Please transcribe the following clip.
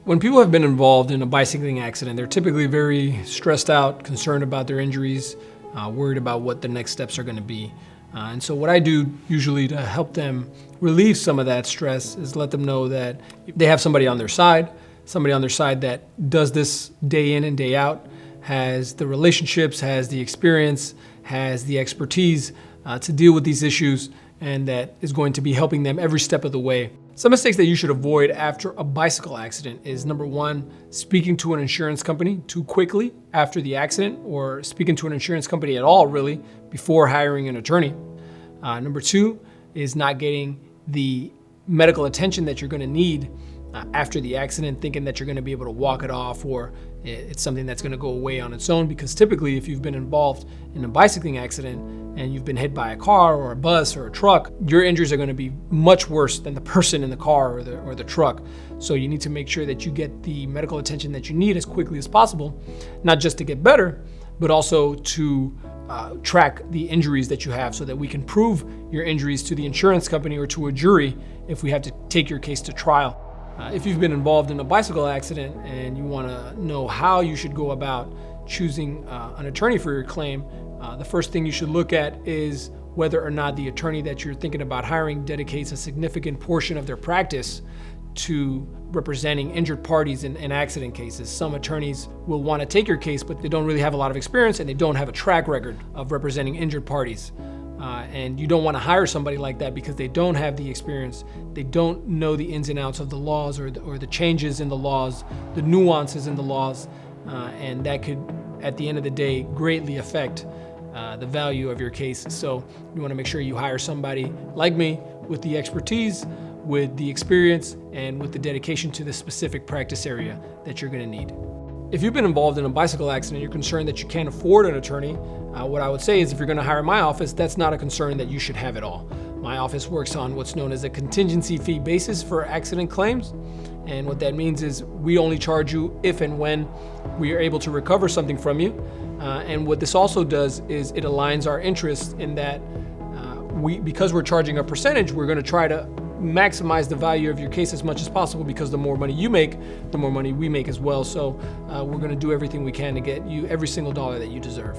When people have been involved in a bicycling accident, they're typically very stressed out, concerned about their injuries, worried about what the next steps are going to be. And so what I do usually to help them relieve some of that stress is let them know that they have somebody on their side that does this day in and day out, has the relationships, has the experience, has the expertise to deal with these issues, and that is going to be helping them every step of the way. Some mistakes that you should avoid after a bicycle accident is, number one, speaking to an insurance company too quickly after the accident, or speaking to an insurance company at all, really, before hiring an attorney. Number two is not getting the medical attention that you're going to need after the accident, thinking that you're going to be able to walk it off, or it's something that's going to go away on its own. Because typically, if you've been involved in a bicycling accident and you've been hit by a car or a bus or a truck, your injuries are going to be much worse than the person in the car or the truck. So you need to make sure that you get the medical attention that you need as quickly as possible, not just to get better, but also to track the injuries that you have so that we can prove your injuries to the insurance company or to a jury if we have to take your case to trial. If you've been involved in a bicycle accident and you want to know how you should go about choosing an attorney for your claim, the first thing you should look at is whether or not the attorney that you're thinking about hiring dedicates a significant portion of their practice to representing injured parties in accident cases. Some attorneys will want to take your case, but they don't really have a lot of experience and they don't have a track record of representing injured parties. And you don't want to hire somebody like that because they don't have the experience. They don't know the ins and outs of the laws or the changes in the laws, the nuances in the laws, and that could, at the end of the day, greatly affect the value of your case. So you want to make sure you hire somebody like me with the expertise, with the experience, and with the dedication to the specific practice area that you're going to need. If you've been involved in a bicycle accident, you're concerned that you can't afford an attorney, what I would say is if you're going to hire my office, that's not a concern that you should have at all. My office works on what's known as a contingency fee basis for accident claims. And what that means is we only charge you if and when we are able to recover something from you. And what this also does is it aligns our interests in that because we're charging a percentage, we're going to try to maximize the value of your case as much as possible, because the more money you make, the more money we make as well. So we're going to do everything we can to get you every single dollar that you deserve.